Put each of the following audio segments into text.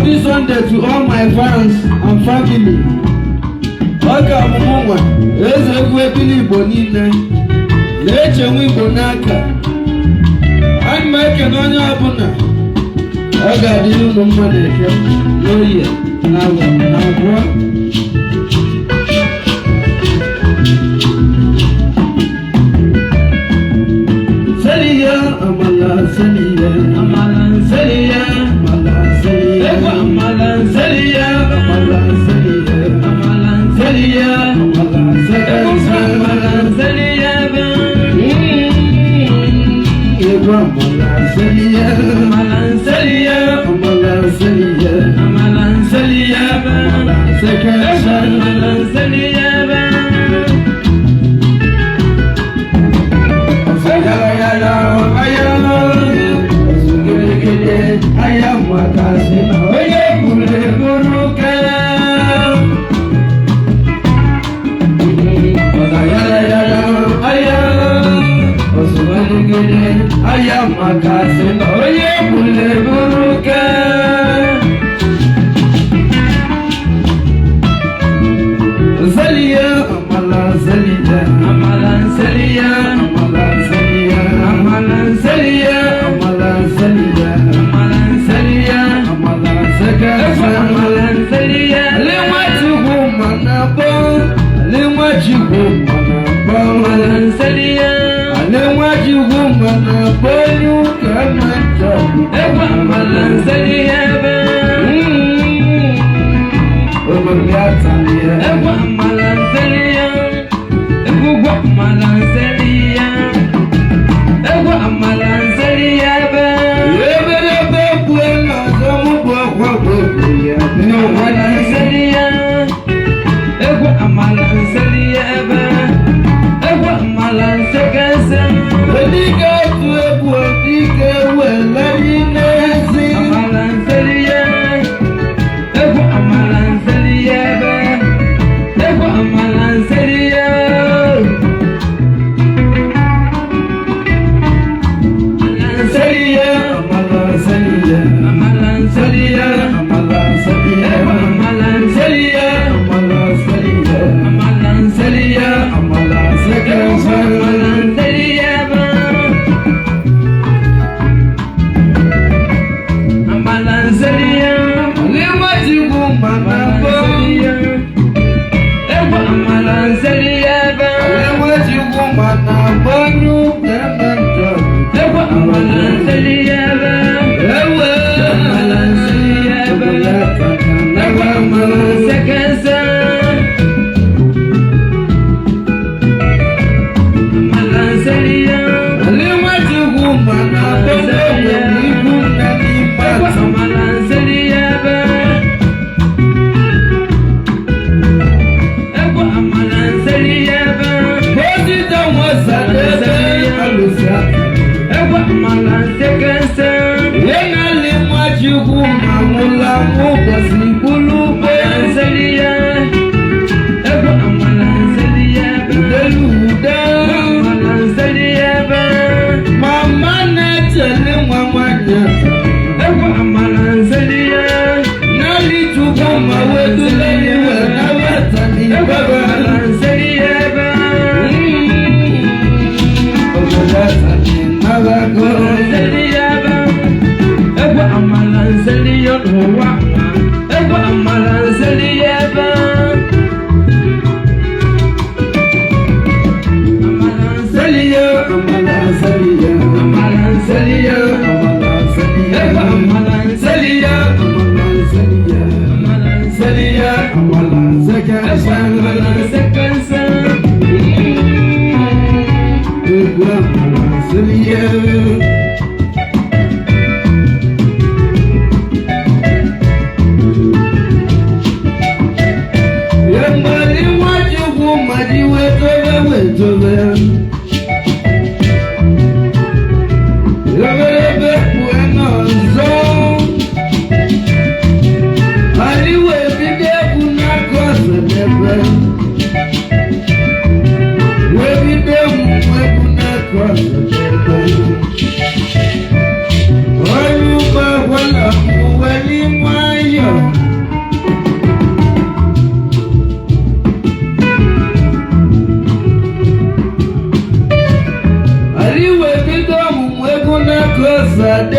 Happy Sunday to all my fans and family. Oga ọmụmụ eze egwu ebili Igbo niile na-echenwe Igbo n'aka. Ana m ekene onye ọbụla ọ ga-adịrị unu mma na-eke n'oye na agwọ na abụọ. Seliya amala seliya amala seliya amala seliya amala seliya amala seliya amala seliya amala seliya amala seliya amala seliya amala seliya amala seliya amala seliya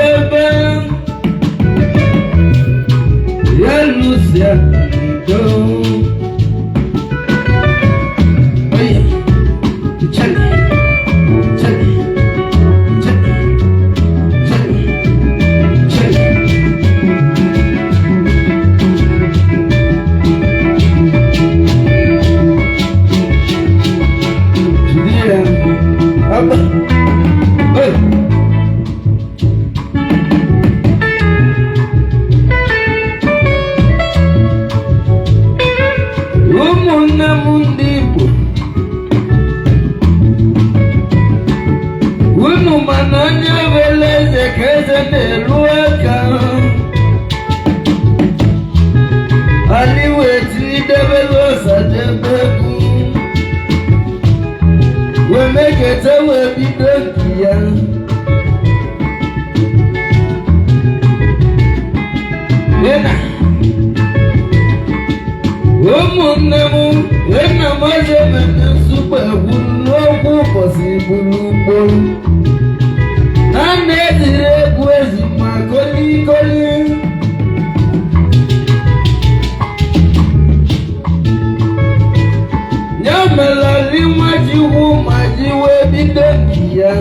jebe ya Lucia do oye chale chale chale chale chale Julia Abba hey Umuna mundipo Unu mananya veleze keze neluaka Aliweti develosa debeku Wemekete webidokia Yena Umunemu ena maje mene super buloku possible Nane dire kwezi makoli koli Nyamela limaji maji webidokia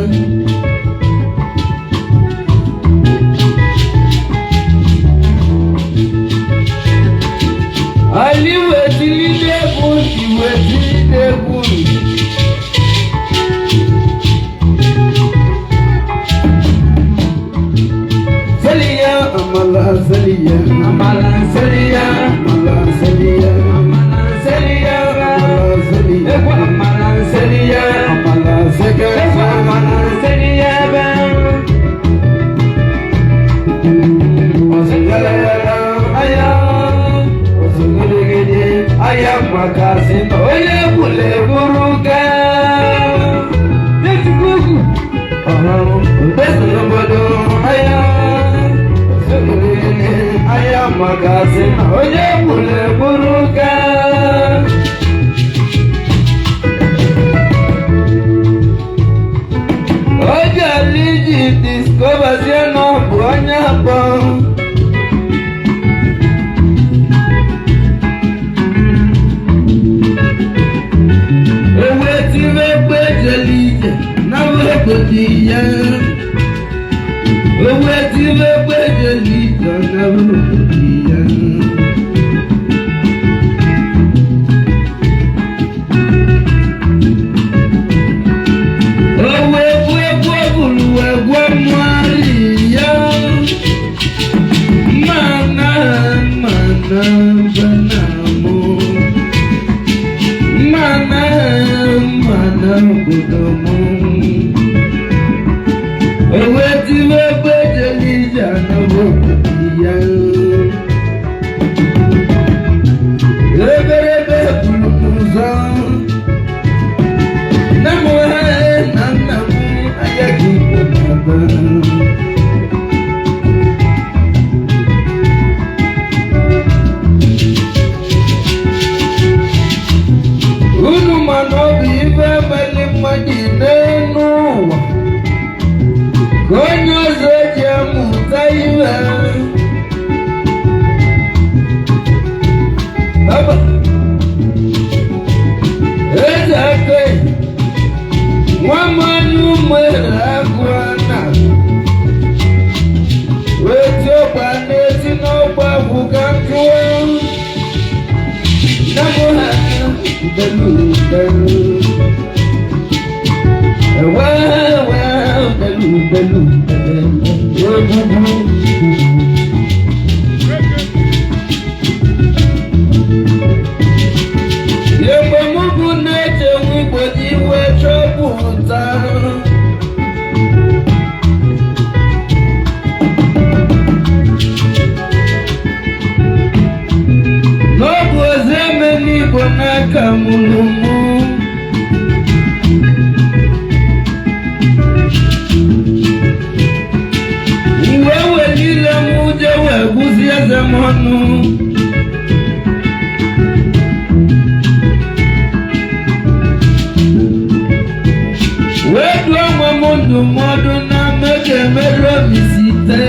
Aliweti debuti weti debuti Salia amala salia amala salia amala salia amala salia amala salia amala salia amala salia amala salia Ayam makasin oye bule buruka Detukuku Besu bodo ayam makasin oye bule buruka Oja liji discover siano buanya bang Dia Owe ti le gbeje li kana dia Owe bulu egwa Maria Mana banamo Mana budomo Owe ti me gbeje ni jana wo iya Reberebe kulukuza Namo nanamu ayaki baba Unu manobi baba ni majinenu Konyo zoja mutaiwa Baba Ezake Wamanu mwera kwana Wetyo paneti no babukantua Namuha Belu Belu Yembo mugu neche wipo jiwe chobuta Nobu zeme nipo naka mulumu Wewe nile muje weguzi ya zemonu Wedwa mwamundu modu na meke mero misite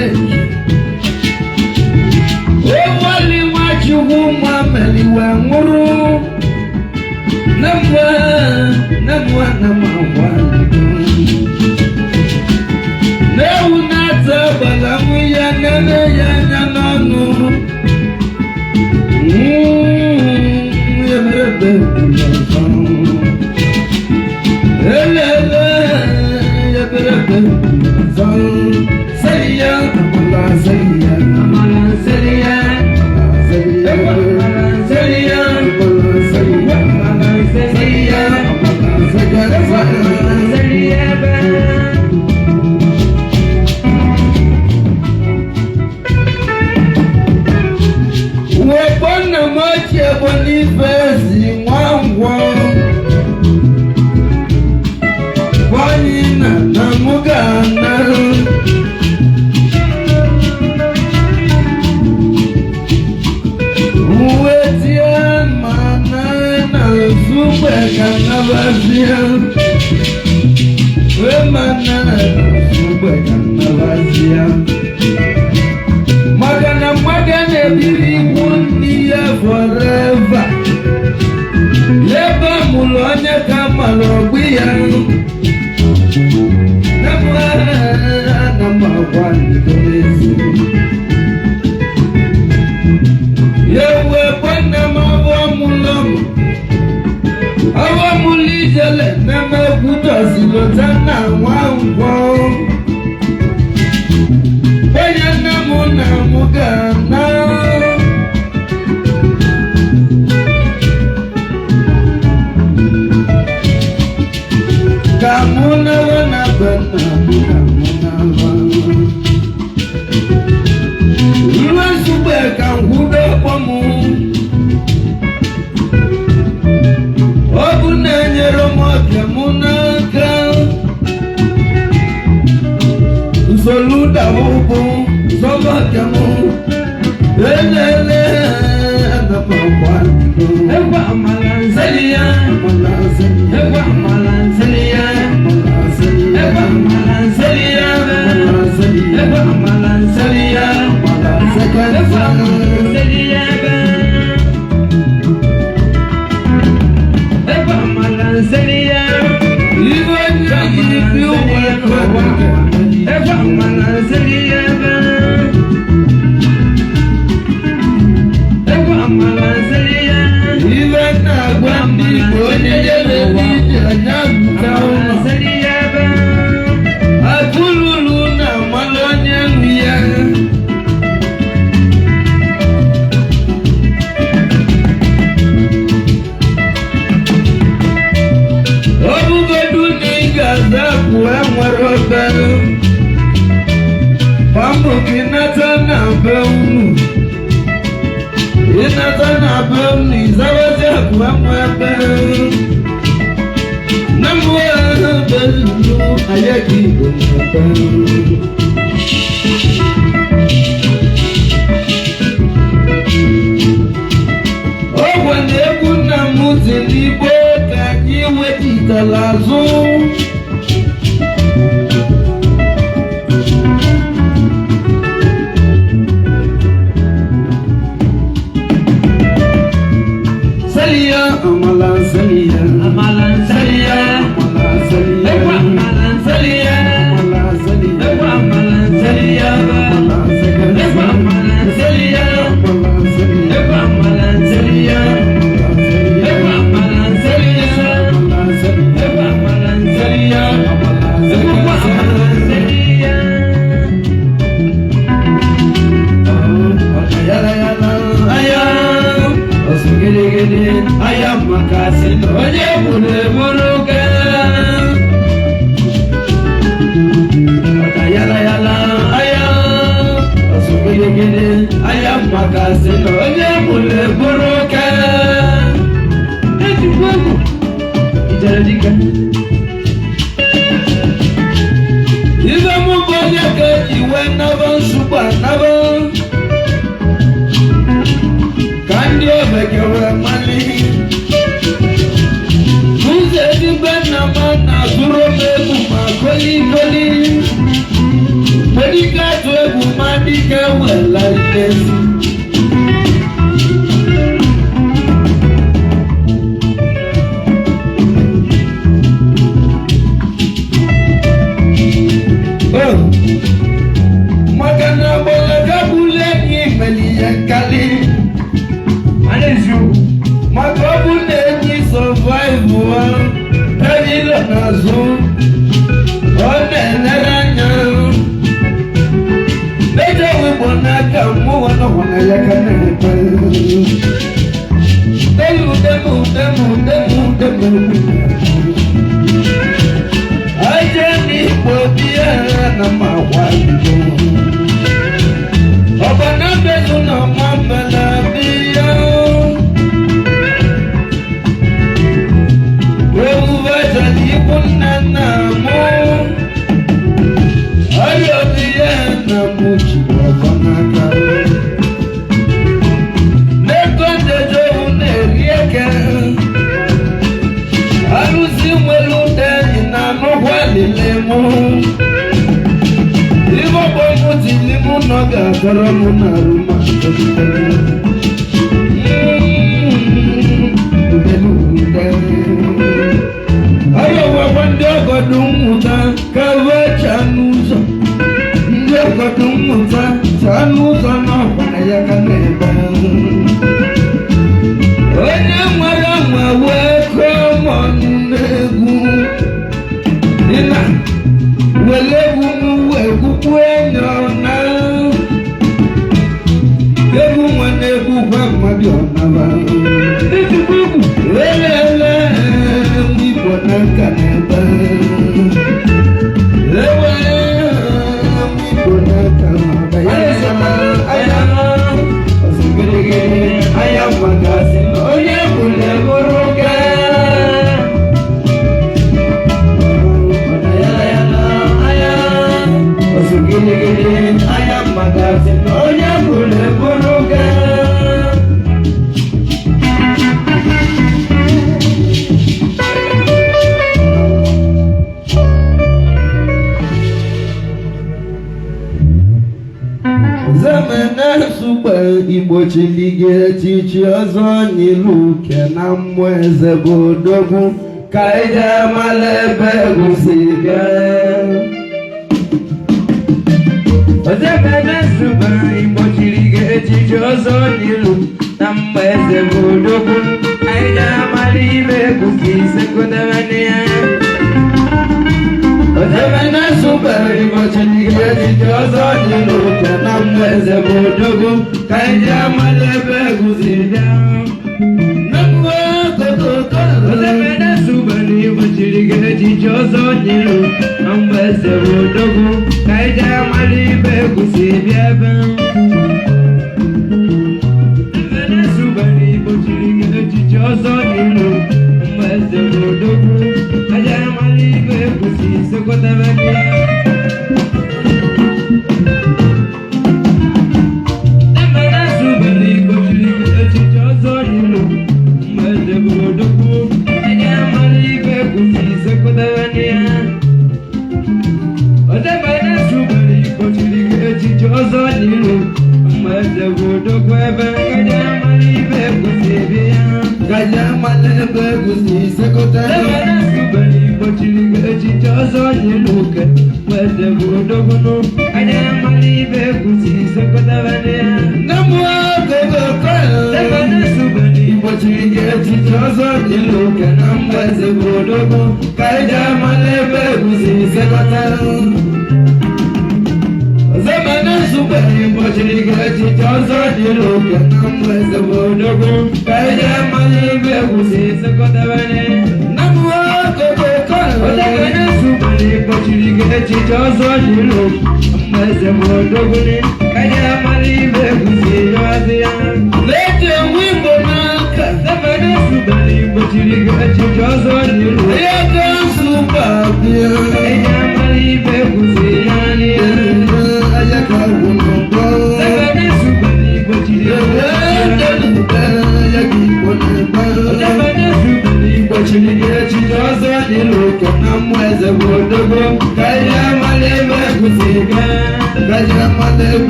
Better bonaka muwana wana yakaneba demu ajani bobia na mawalido obana bezu na mamala bia wewe kunana mo ayo bia na muchi bonaka Ibo bomo tilimu noga karamu naruma ayo wabande godumuta kawe chanuza ndio godumuta chanuza na bana yakaneba onye mwara mwawe komonegu ina welewu wekuku enyona egu mwane kufa madiona ba welele mbona kaneba lewe mbona kaneba ayana asingirige ayamagasi oye kule buruga ayamagasi oye kule buruga zamana suba igbochilige echichi ọzọ n'ilu ke na mmụọ eze bụ odogwu ka ije mala ebe egwusi gaa zamana suba igbochilige echichi ọzọ n'ilu na mmụọ eze bụ odogwu ka ije mala ibe egwusi sekodere ya zamana suba igbochilige echichi ọzọ n'ilu ke na mmụọ eze bụ odogwu ka ije mala ebe egwusi gaa zamana suba igbochilige echichi ọzọ n'ilu na mmụọ eze bụ odogwu ka ije mala ibe egwusi bịa ebe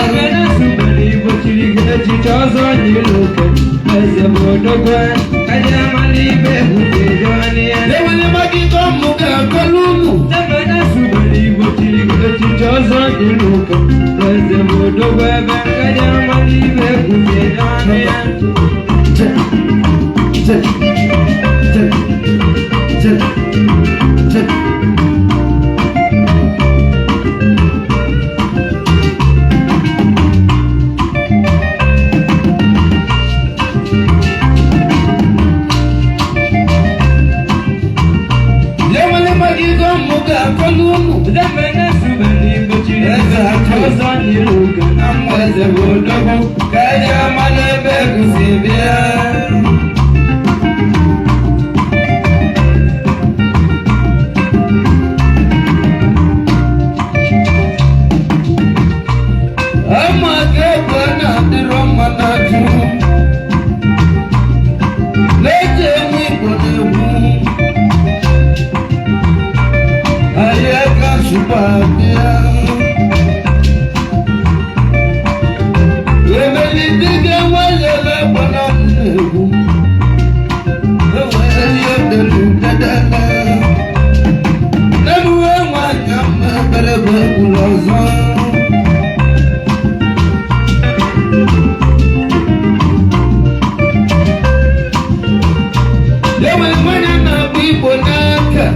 zamana suba igbochilige echichi ọzọ n'ilu na mmụọ eze bụ odogwu ka ije mala ibe egwusi sekodere ya n'eluga na mweze bodogo kaja malebe kusibia ama kebwa na diroma na tu leje mwibonewu ayeka supadia Emelidige wayele bona newu Eweye delu dadala Nelu ewa nyama berebe ulozo Yewe mwana na bibo naka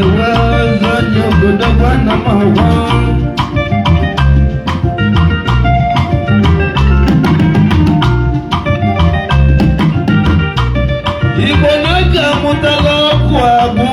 waza nyogoda bwana mawa Ibonaga mutala kwabu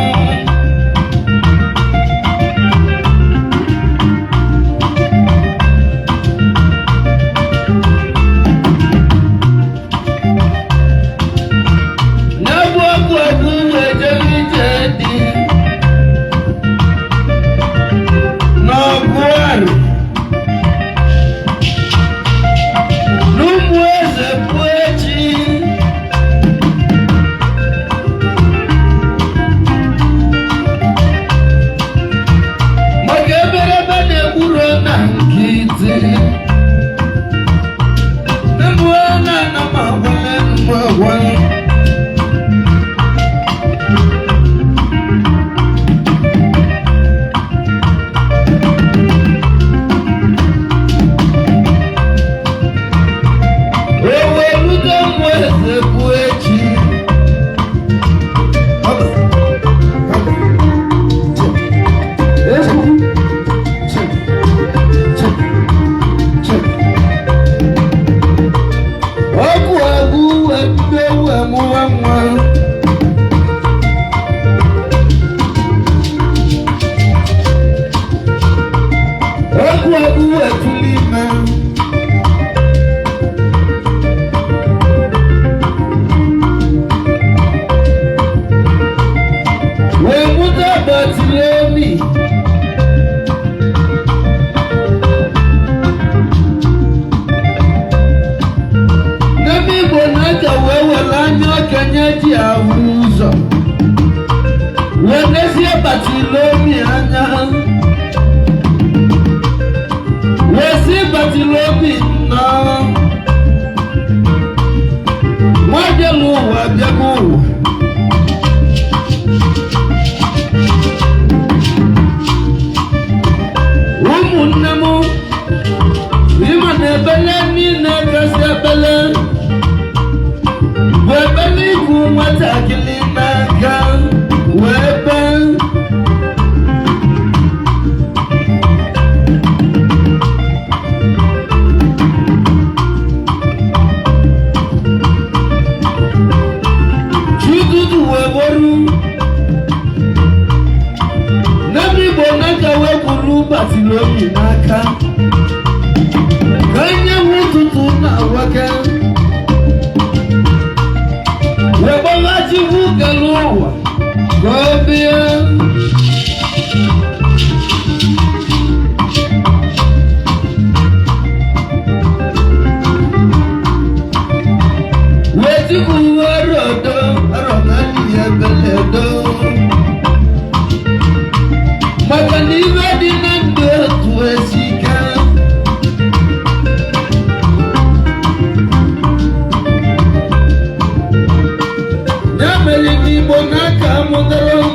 Bonaka, Mondalo,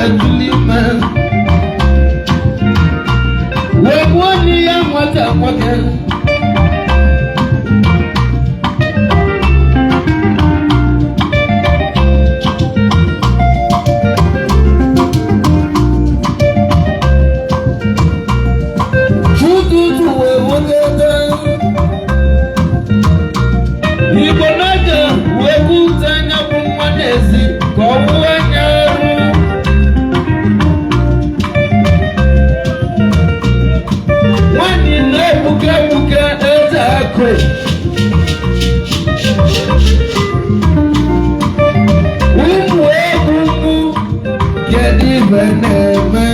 tulima wemwoni ya mwata mwake fututu wewogeta ibonaga wekutanya bumwanezi kowuwanyaru wani nebukebuke ezakwe umwebumu kedibeneme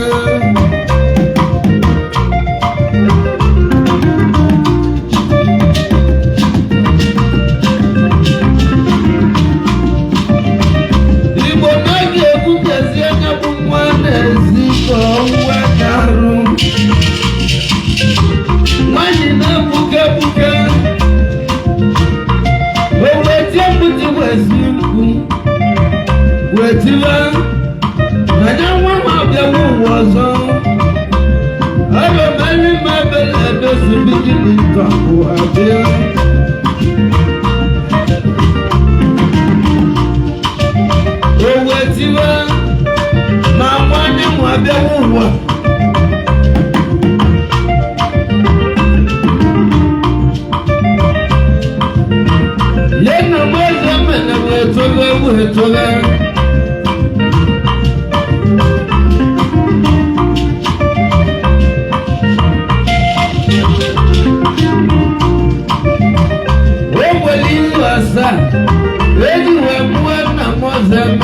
Wetiwa, nanya mama biawu wazo. Ado mali mabele dosi bigini kaku abia. Wetiwa, mama ni mwa biawu wa. Yena moja mena wetola. Ready when I'm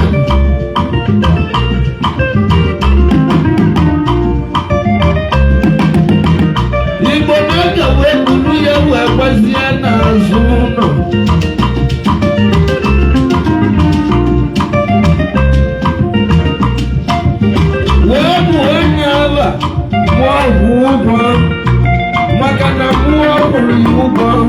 Ibonaga weburuya webaziana zuno webu wanyaba mwahuba makana mwahuba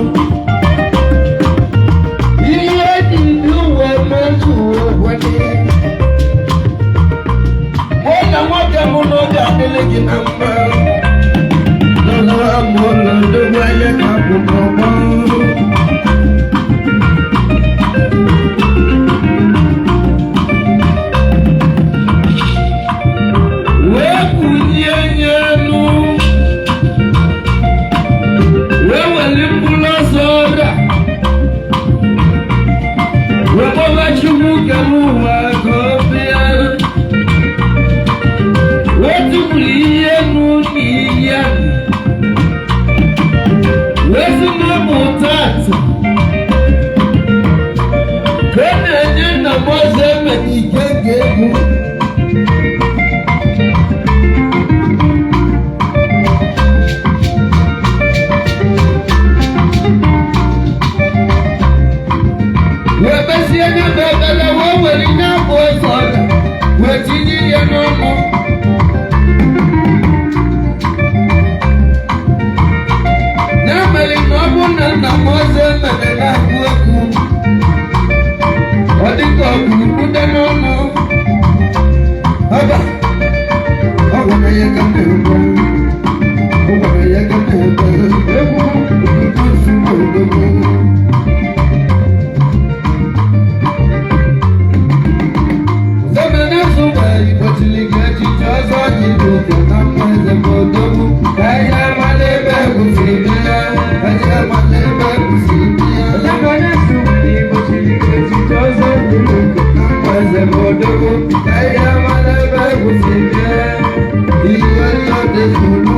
Thank you.